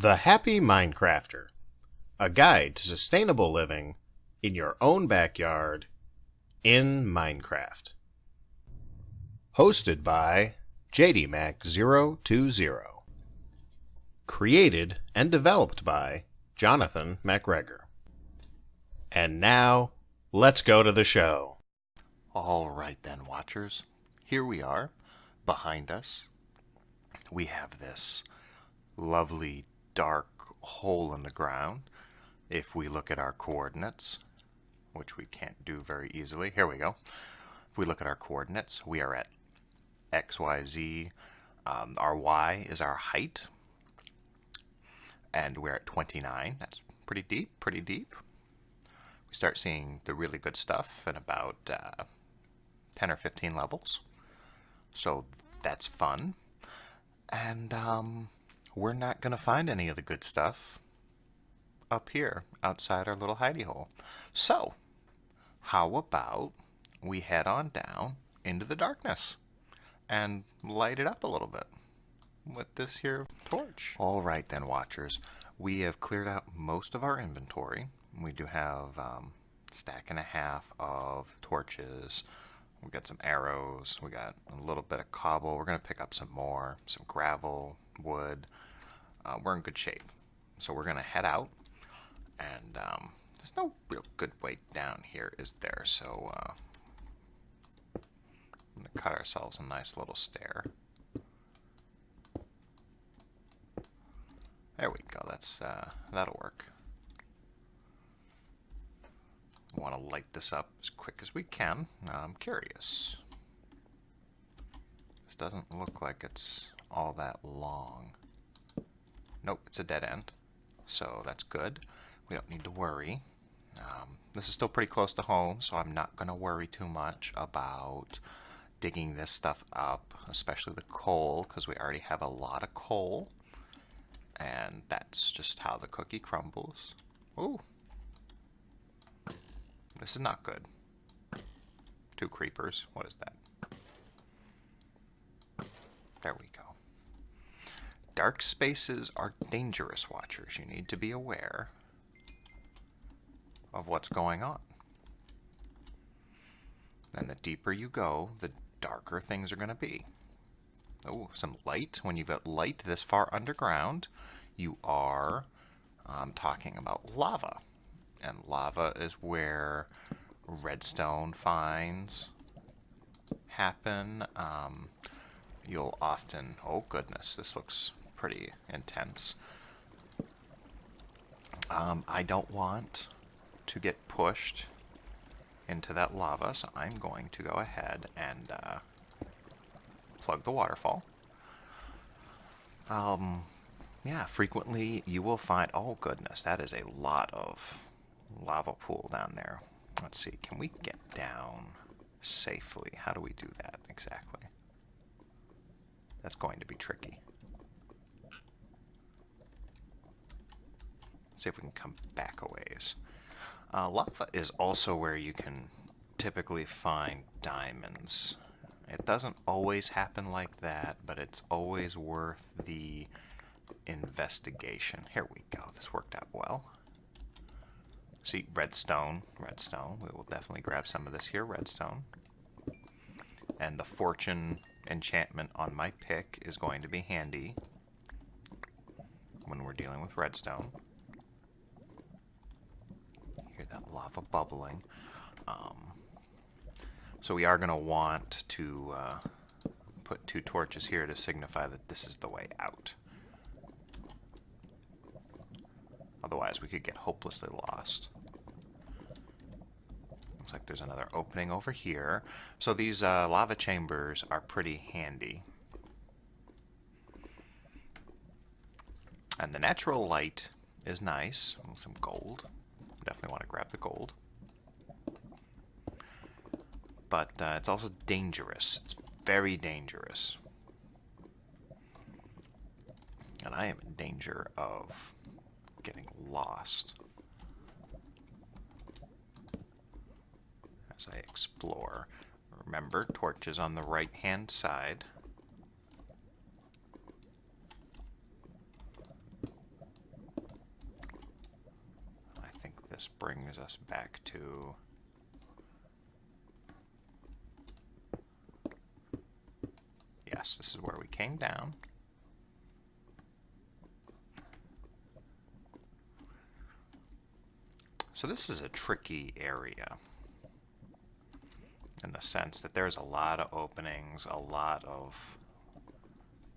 The Happy MineCrafter, a guide to sustainable living in your own backyard in Minecraft. Hosted by JDMac020. Created and developed by Jonathan MacGregor. And now, let's go to the show. All right then, watchers. Here we are. Behind us, we have this lovely dark hole in the ground. If we look at our coordinates, which we can't do very easily, here we go. If we look at our coordinates, we are at X, Y, Z. Our Y is our height, and we're at 29. That's pretty deep, pretty deep. We start seeing the really good stuff in about 10 or 15 levels. So that's fun. And we're not going to find any of the good stuff up here outside our little hidey hole. So how about we head on down into the darkness and light it up a little bit with this here torch. All right then, watchers. We have cleared out most of our inventory. We do have a stack and a half of torches. We got some arrows. We got a little bit of cobble. We're going to pick up some more, some gravel, wood. We're in good shape. So we're going to head out. And there's no real good way down here, is there? So I'm going to cut ourselves a nice little stair. There we go. That'll work. We want to light this up as quick as we can. I'm curious. This doesn't look like it's all that long. Nope, it's a dead end. So that's good. We don't need to worry. This is still pretty close to home, so I'm not going to worry too much about digging this stuff up, especially the coal, because we already have a lot of coal. And that's just how the cookie crumbles. Ooh. This is not good. 2 creepers. What is that? There we go. Dark spaces are dangerous, watchers. You need to be aware of what's going on. And the deeper you go, the darker things are going to be. Oh, some light. When you've got light this far underground, you are talking about lava. And lava is where redstone finds happen. You'll often... Oh, goodness, this looks pretty intense. I don't want to get pushed into that lava, so I'm going to go ahead and plug the waterfall. Yeah, frequently you will find... Oh, goodness, that is a lot of lava pool down there. Let's see, can we get down safely? How do we do that exactly? That's going to be tricky. Let's see if we can come back a ways. Lava is also where you can typically find diamonds. It doesn't always happen like that, but it's always worth the investigation. Here we go. This worked out well. See, redstone. Redstone. We will definitely grab some of this here, redstone. And the fortune enchantment on my pick is going to be handy when we're dealing with redstone. Hear that lava bubbling. So we are going to want to put 2 torches here to signify that this is the way out. Otherwise, we could get hopelessly lost. Looks like there's another opening over here. So these lava chambers are pretty handy. And the natural light is nice. Some gold. Definitely want to grab the gold. But it's also dangerous. It's very dangerous. And I am in danger of getting lost as I explore. Remember, torches on the right hand side. this brings us back to yes, this is where we came down. So this is a tricky area in the sense that there's a lot of openings, a lot of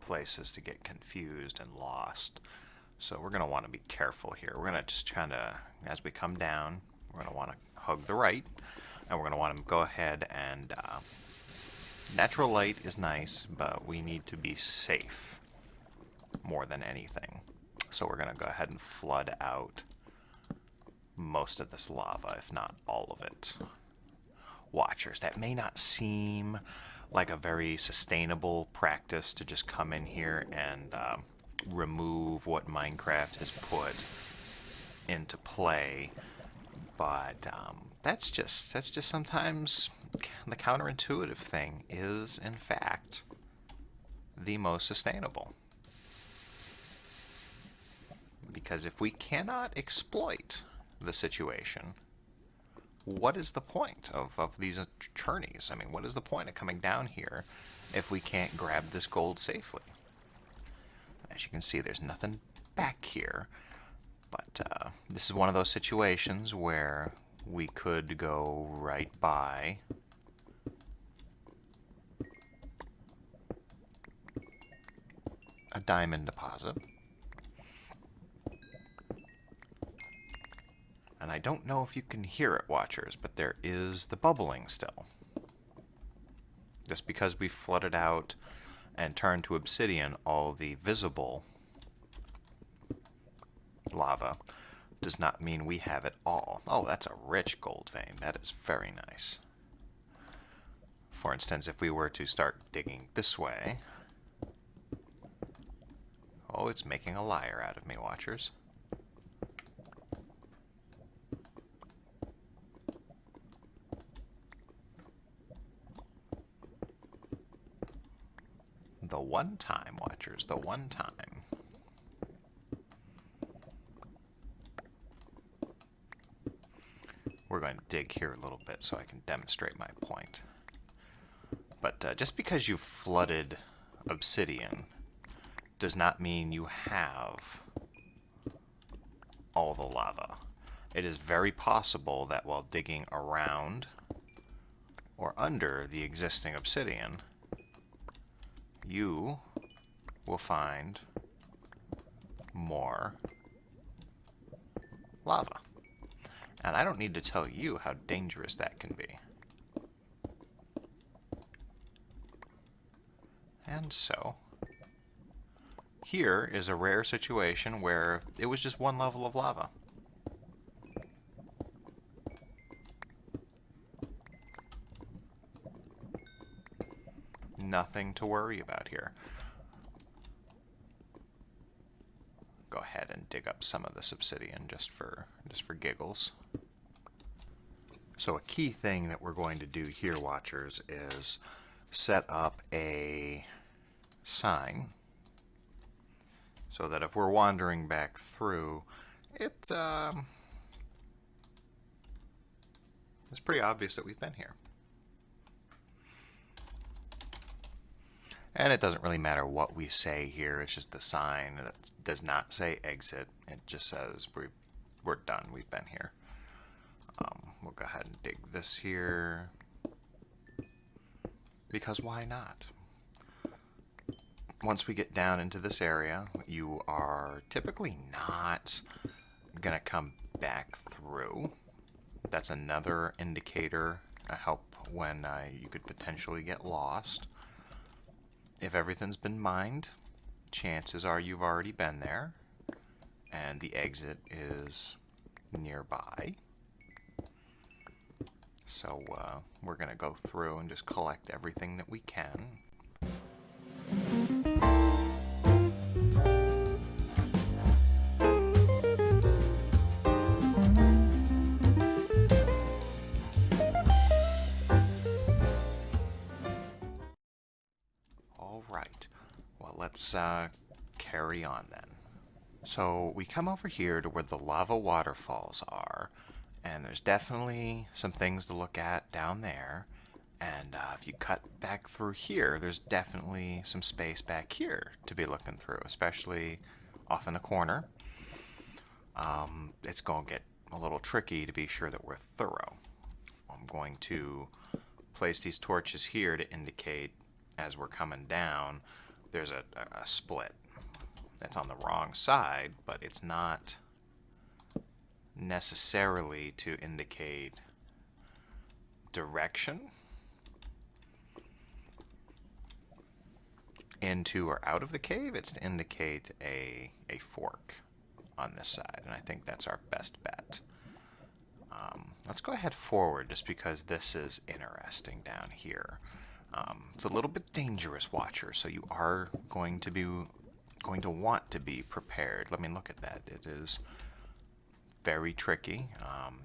places to get confused and lost. So we're going to want to be careful here. We're going to just kind of, as we come down, we're going to want to hug the right, and we're going to want to go ahead and natural light is nice, but we need to be safe more than anything. So we're going to go ahead and flood out most of this lava, if not all of it. Watchers, that may not seem like a very sustainable practice to just come in here and remove what Minecraft has put into play, but that's just sometimes the counterintuitive thing is in fact the most sustainable. Because if we cannot exploit the situation, what is the point of these journeys? I mean, what is the point of coming down here if we can't grab this gold safely? As you can see, there's nothing back here, but this is one of those situations where we could go right by a diamond deposit. And I don't know if you can hear it, watchers, but there is the bubbling still. Just because we flooded out and turned to obsidian all the visible lava does not mean we have it all. Oh, that's a rich gold vein. That is very nice. For instance, if we were to start digging this way... Oh, it's making a liar out of me, watchers. The one time, watchers, the one time. We're going to dig here a little bit so I can demonstrate my point. But just because you flooded obsidian does not mean you have all the lava. It is very possible that while digging around or under the existing obsidian, you will find more lava. And I don't need to tell you how dangerous that can be. And so, here is a rare situation where it was just one level of lava. Nothing to worry about here. Go ahead and dig up some of this obsidian just for giggles. So a key thing that we're going to do here, watchers, is set up a sign so that if we're wandering back through, it's pretty obvious that we've been here. And it doesn't really matter what we say here, it's just the sign that does not say exit. It just says we're done, we've been here. We'll go ahead and dig this here, because why not? Once we get down into this area, you are typically not going to come back through. That's another indicator to help when you could potentially get lost. If everything's been mined, chances are you've already been there, and the exit is nearby. So we're going to go through and just collect everything that we can. All right, well, let's carry on then. So we come over here to where the lava waterfalls are, And there's definitely some things to look at down there. And if you cut back through here, there's definitely some space back here to be looking through, especially off in the corner. It's going to get a little tricky to be sure that we're thorough. I'm going to place these torches here to indicate as we're coming down there's a split. That's on the wrong side, but it's not necessarily to indicate direction into or out of the cave. It's to indicate a fork on this side, and I think that's our best bet. Let's go ahead forward just because this is interesting down here. It's a little bit dangerous, watcher, so you are going to want to be prepared. Let me look at that. It is very tricky.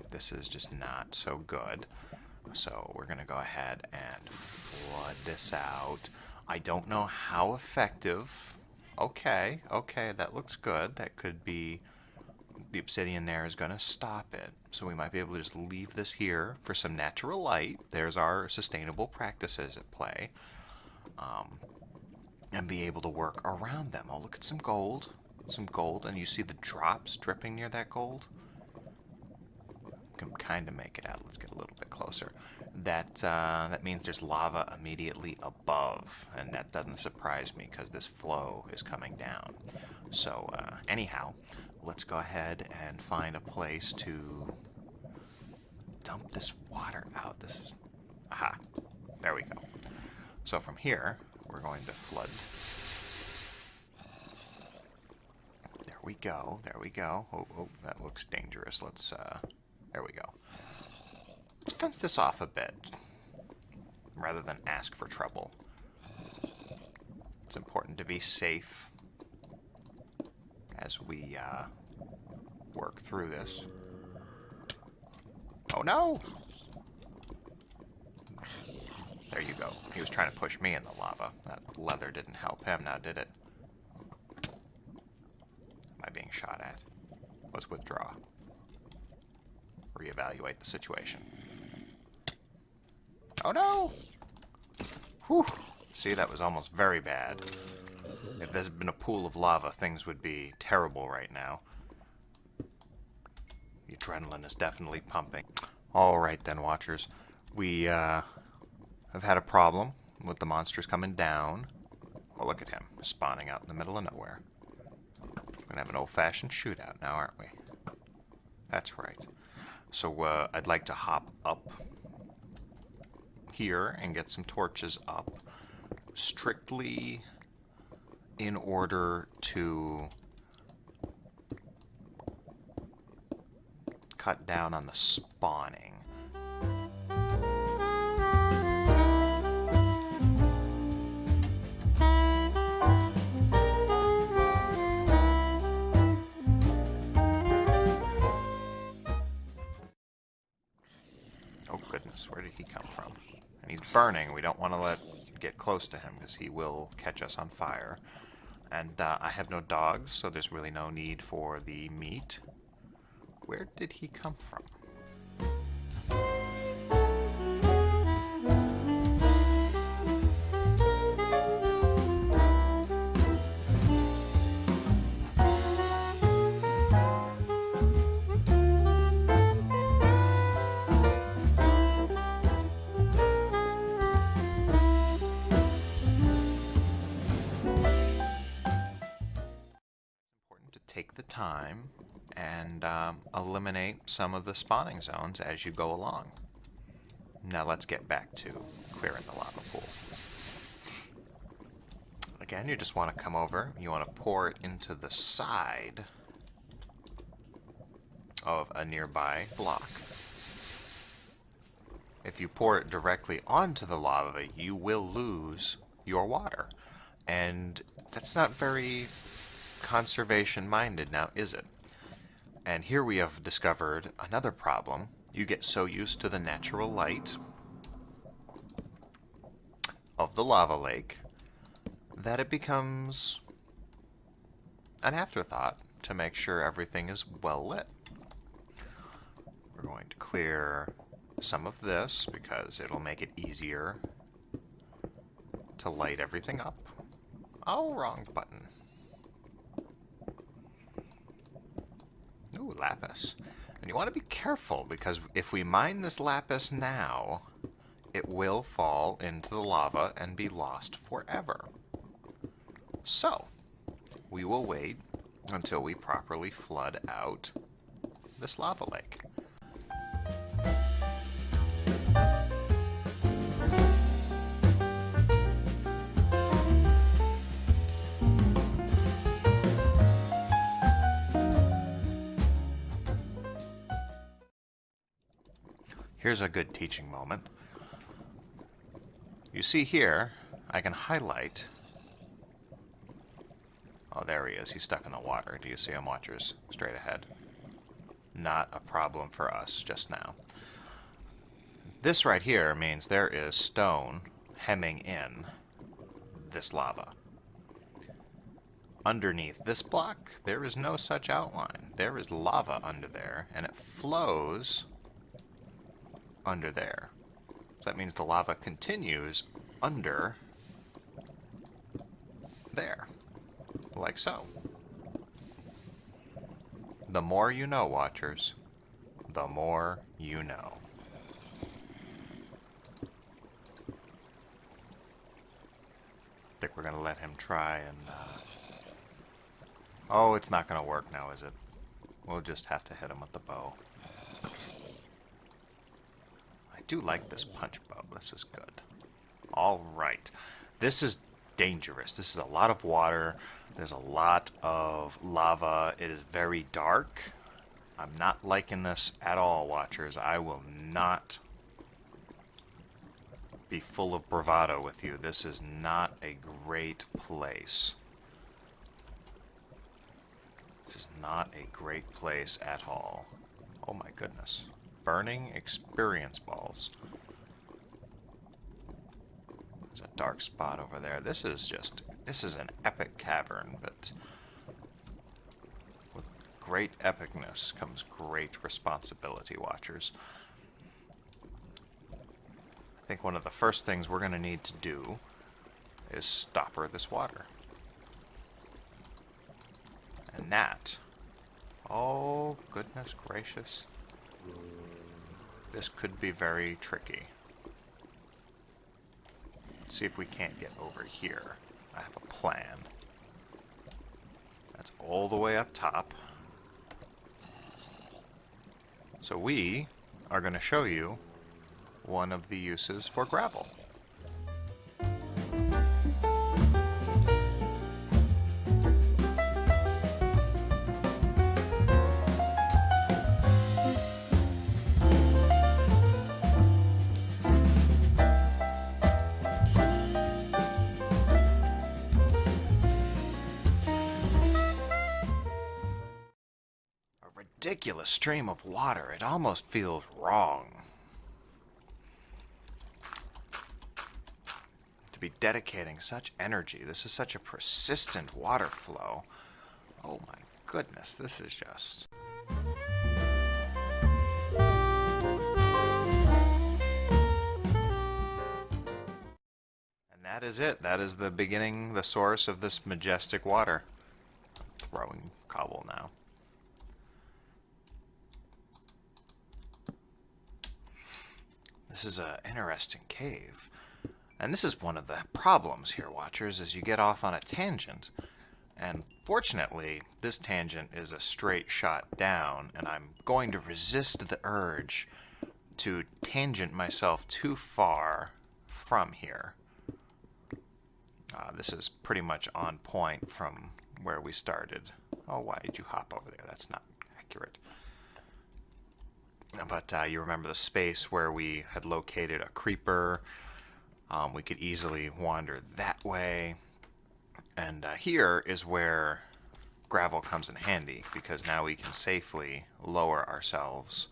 This is just not so good. So we're going to go ahead and flood this out. I don't know how effective. Okay, that looks good. That could be the obsidian there is going to stop it. So we might be able to just leave this here for some natural light. There's our sustainable practices at play. And be able to work around them. Oh, look at some gold. And you see the drops dripping near that gold? Can kind of make it out. Let's get a little bit closer. That means there's lava immediately above, and that doesn't surprise me because this flow is coming down. So anyhow, let's go ahead and find a place to dump this water out. Aha, there we go. So from here, we're going to flood. There we go. Oh, that looks dangerous. There we go. Let's fence this off a bit, rather than ask for trouble. It's important to be safe as we work through this. Oh no! There you go. He was trying to push me in the lava. That leather didn't help him, now did it? Am I being shot at? Let's withdraw. Reevaluate the situation. Oh no! Whew! See, that was almost very bad. If this had been a pool of lava, things would be terrible right now. The adrenaline is definitely pumping. Alright then, watchers. We have had a problem with the monsters coming down. Oh, look at him, spawning out in the middle of nowhere. We're gonna have an old-fashioned shootout now, aren't we? That's right. So I'd like to hop up here and get some torches up, strictly in order to cut down on the spawning. Oh goodness, where did he come from? And he's burning. We don't want to get close to him because he will catch us on fire. And I have no dogs, so there's really no need for the meat. Where did he come from? Take the time and eliminate some of the spawning zones as you go along. Now let's get back to clearing the lava pool. Again, you just want to come over, you want to pour it into the side of a nearby block. If you pour it directly onto the lava, you will lose your water. And that's not very conservation-minded now, is it? And here we have discovered another problem. You get so used to the natural light of the lava lake that it becomes an afterthought to make sure everything is well lit. We're going to clear some of this because it'll make it easier to light everything up. Oh, wrong button. Ooh, lapis. And you want to be careful because if we mine this lapis now, it will fall into the lava and be lost forever. So, we will wait until we properly flood out this lava lake. Here's a good teaching moment. You see here, I can highlight. Oh, there he is. He's stuck in the water. Do you see him, watchers? Straight ahead. Not a problem for us just now. This right here means there is stone hemming in this lava. Underneath this block, there is no such outline. There is lava under there, and it flows under there. So that means the lava continues under there, like so. The more you know, watchers, the more you know. I think we're going to let him try and... Oh, it's not going to work now, is it? We'll just have to hit him with the bow. I do like this punch bow. This is good. All right. This is dangerous. This is a lot of water. There's a lot of lava. It is very dark. I'm not liking this at all, watchers. I will not be full of bravado with you. This is not a great place. This is not a great place at all. Oh my goodness. Burning experience balls. There's a dark spot over there. This is an epic cavern, but with great epicness comes great responsibility, watchers. I think one of the first things we're going to need to do is stopper this water. And that, oh goodness gracious, this could be very tricky. Let's see if we can't get over here. I have a plan. That's all the way up top. So we are going to show you one of the uses for gravel. Ridiculous stream of water. It almost feels wrong to be dedicating such energy. This is such a persistent water flow. Oh my goodness, this is just... And that is it. That is the beginning, the source of this majestic water. I'm throwing cobble now. This is an interesting cave. And this is one of the problems here, watchers, is you get off on a tangent. And fortunately, this tangent is a straight shot down, and I'm going to resist the urge to tangent myself too far from here. This is pretty much on point from where we started. Oh, why did you hop over there? That's not accurate. But you remember the space where we had located a creeper. We could easily wander that way. And here is where gravel comes in handy, because now we can safely lower ourselves.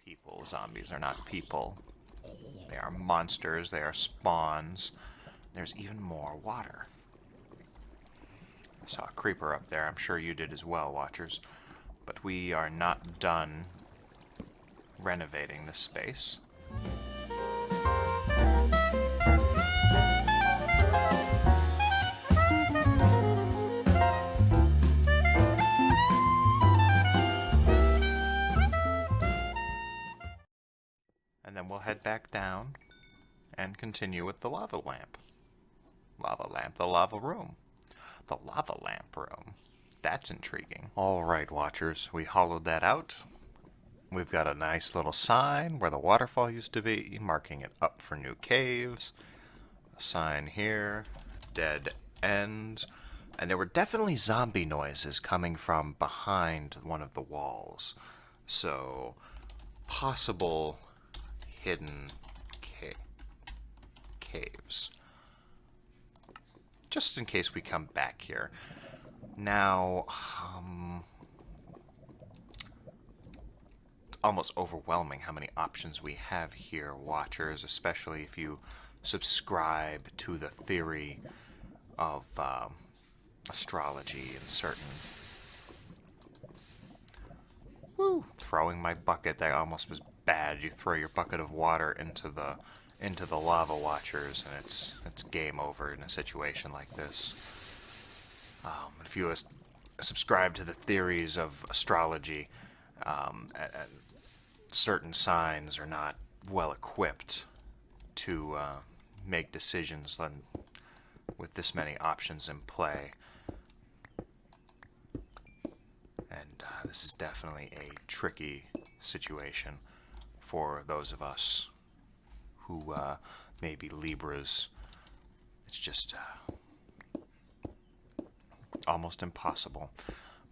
People, zombies are not people. They are monsters, they are spawns. There's even more water. I saw a creeper up there. I'm sure you did as well, watchers. But we are not done renovating this space. And then we'll head back down and continue with the lava lamp. Lava lamp, the lava room. The lava lamp room. That's intriguing. Alright, watchers, we hollowed that out. We've got a nice little sign where the waterfall used to be, marking it up for new caves. A sign here, dead end. And there were definitely zombie noises coming from behind one of the walls. So, possible hidden caves. Just in case we come back here. Now, it's almost overwhelming how many options we have here, watchers, especially if you subscribe to the theory of astrology and certain... Woo! Throwing my bucket, that almost was bad. You throw your bucket of water into the lava, watchers, and it's game over in a situation like this. If you subscribe to the theories of astrology, certain signs are not well equipped to make decisions with this many options in play. And this is definitely a tricky situation for those of us who may be Libras. It's just almost impossible.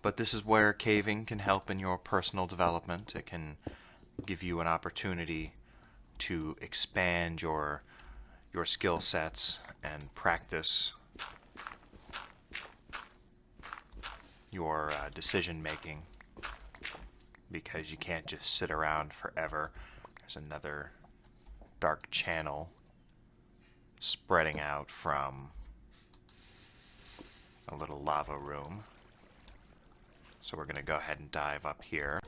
But this is where caving can help in your personal development. It can give you an opportunity to expand your skill sets and practice your decision making, because you can't just sit around forever. There's another dark channel spreading out from a little lava room. So we're going to go ahead and dive up here.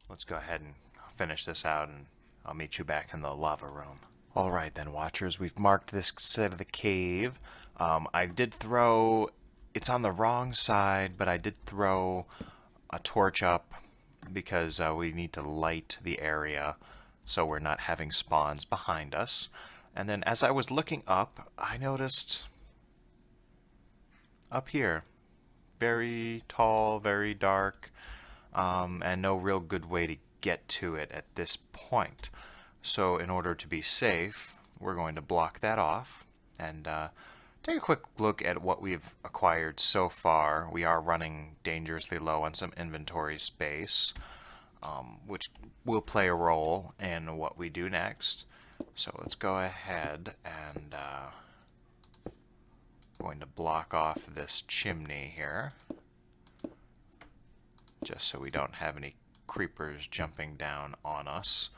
Let's go ahead and finish this out, and I'll meet you back in the lava room. Alright then, watchers, we've marked this side of the cave. I did throw... It's on the wrong side, but I did throw a torch up because we need to light the area so we're not having spawns behind us. And then as I was looking up, I noticed up here, very tall, very dark, and no real good way to get to it at this point. So in order to be safe, we're going to block that off and take a quick look at what we've acquired so far. We are running dangerously low on some inventory space, which will play a role in what we do next. So let's go ahead and going to block off this chimney here, just so we don't have any creepers jumping down on us.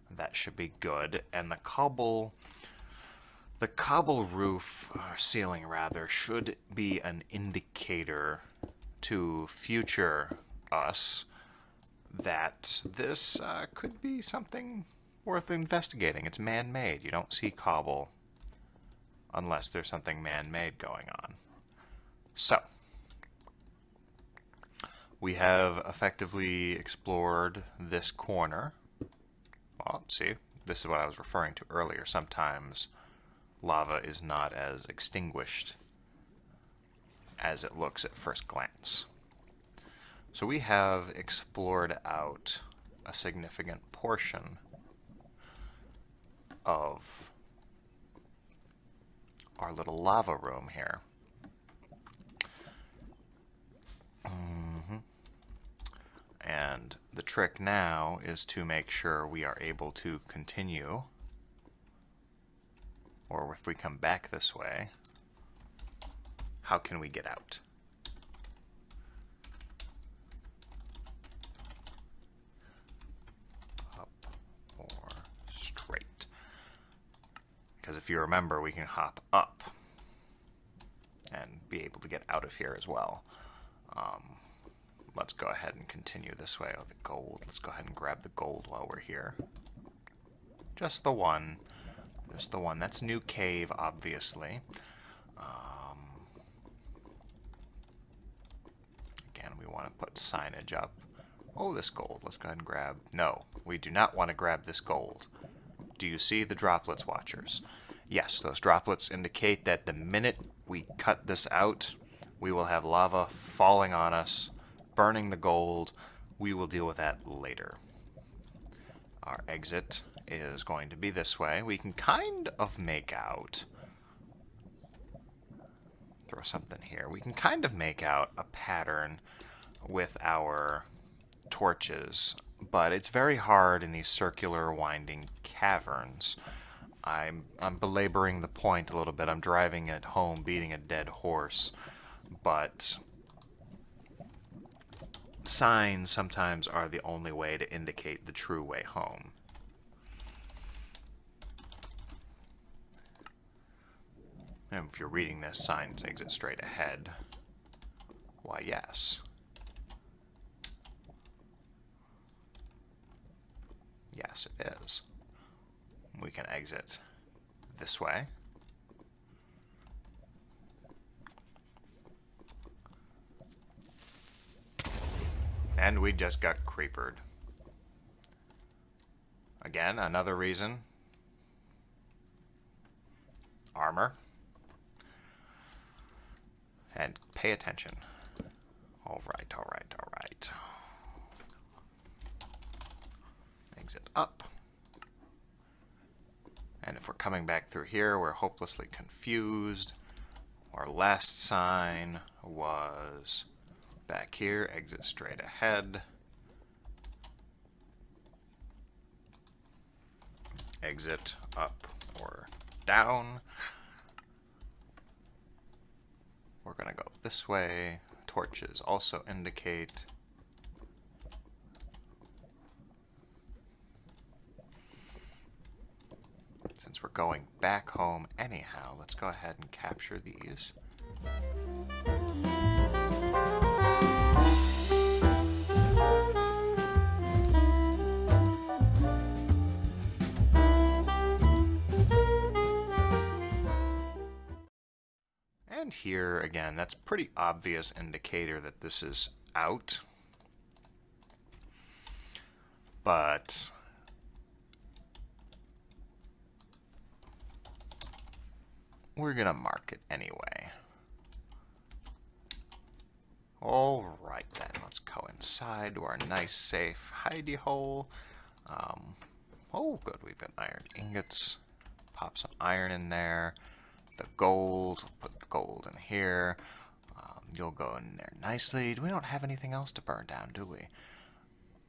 That should be good. And the cobble roof, or ceiling rather, should be an indicator to future us that this could be something worth investigating. It's man-made. You don't see cobble unless there's something man-made going on. So, we have effectively explored this corner. Well, see, this is what I was referring to earlier. Sometimes lava is not as extinguished as it looks at first glance. So we have explored out a significant portion of our little lava room here. And The trick now is to make sure we are able to continue, or if we come back this way, how can we get out? Up or straight. Because if you remember, we can hop up and be able to get out of here as well. Let's go ahead and continue this way. Oh, the gold. Let's go ahead and grab the gold while we're here. Just the one. Just the one. That's new cave, obviously. Again, we want to put signage up. Oh, this gold. Let's go ahead and grab... No, we do not want to grab this gold. Do you see the droplets, watchers? Yes, those droplets indicate that the minute we cut this out, we will have lava falling on us, burning the gold. We will deal with that later. Our exit is going to be this way. We can kind of make out... Throw something here. We can kind of make out a pattern with our torches, but it's very hard in these circular winding caverns. I'm belaboring the point a little bit. I'm driving it home, beating a dead horse, but signs sometimes are the only way to indicate the true way home. And if you're reading this, signs exit straight ahead. Why, yes. Yes, it is. We can exit this way. And we just got creepered. Again, another reason. Armor. And pay attention. All right, all right, all right. Exit up. And if we're coming back through here, we're hopelessly confused. Our last sign was back here, exit straight ahead. Exit up or down. We're going to go this way. Torches also indicate. Since we're going back home anyhow, let's go ahead and capture these. And here, again, that's a pretty obvious indicator that this is out. But we're going to mark it anyway. All right, then. Let's go inside to our nice, safe hidey hole. Oh, good. We've got iron ingots. Pop some iron in there. The gold. Put gold in here. You'll go in there nicely. We don't have anything else to burn down, do we?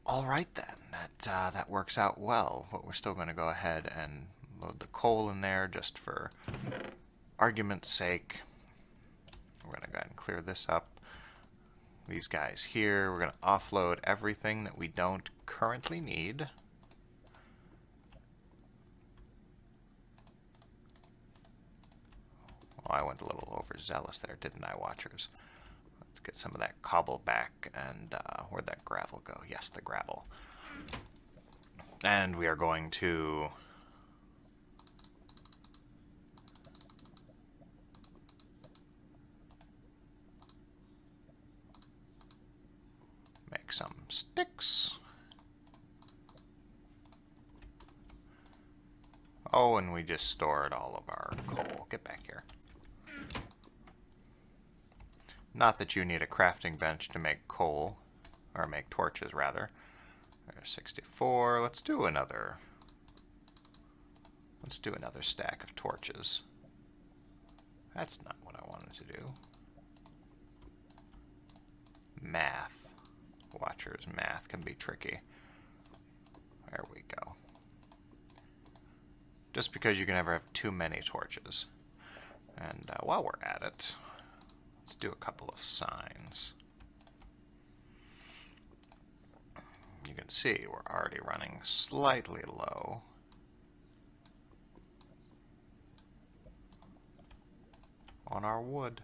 All right, then. That works out well. But we're still going to go ahead and load the coal in there just for argument's sake. We're going to go ahead and clear this up. These guys here, we're going to offload everything that we don't currently need. Well, I went a little overzealous there, didn't I, watchers? Let's get some of that cobble back, and where'd that gravel go? Yes, the gravel. And we are going to make some sticks. Oh, and we just stored all of our coal. Get back here. Not that you need a crafting bench to make coal, or make torches, rather. There's 64. Let's do another stack of torches. That's not what I wanted to do. Math. Watchers, math can be tricky. There we go. Just because you can never have too many torches. And while we're at it, let's do a couple of signs. You can see we're already running slightly low. On our wood.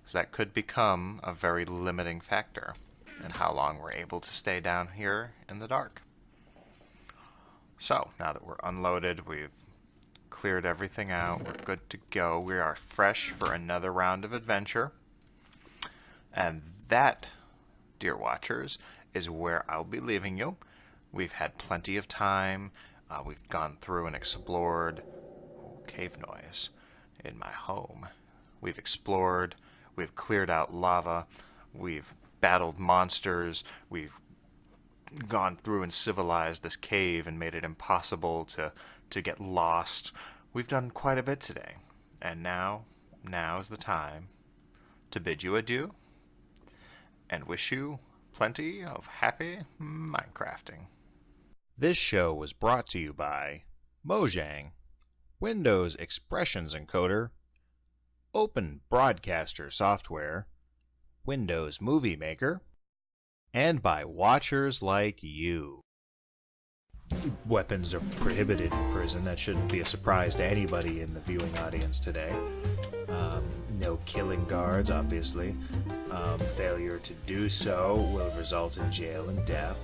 So that could become a very limiting factor in how long we're able to stay down here in the dark. So, now that we're unloaded, we've cleared everything out, we're good to go. We are fresh for another round of adventure. And that, dear watchers, is where I'll be leaving you. We've had plenty of time. We've gone through and explored cave noise in my home. We've explored, we've cleared out lava, we've battled monsters, we've gone through and civilized this cave and made it impossible to get lost. We've done quite a bit today. And now is the time to bid you adieu and wish you plenty of happy Minecrafting. This show was brought to you by Mojang, Windows Expressions Encoder, Open Broadcaster Software, Windows Movie Maker, and by watchers like you. Weapons are prohibited in prison. That shouldn't be a surprise to anybody in the viewing audience today. No killing guards, obviously. Failure to do so will result in jail and death.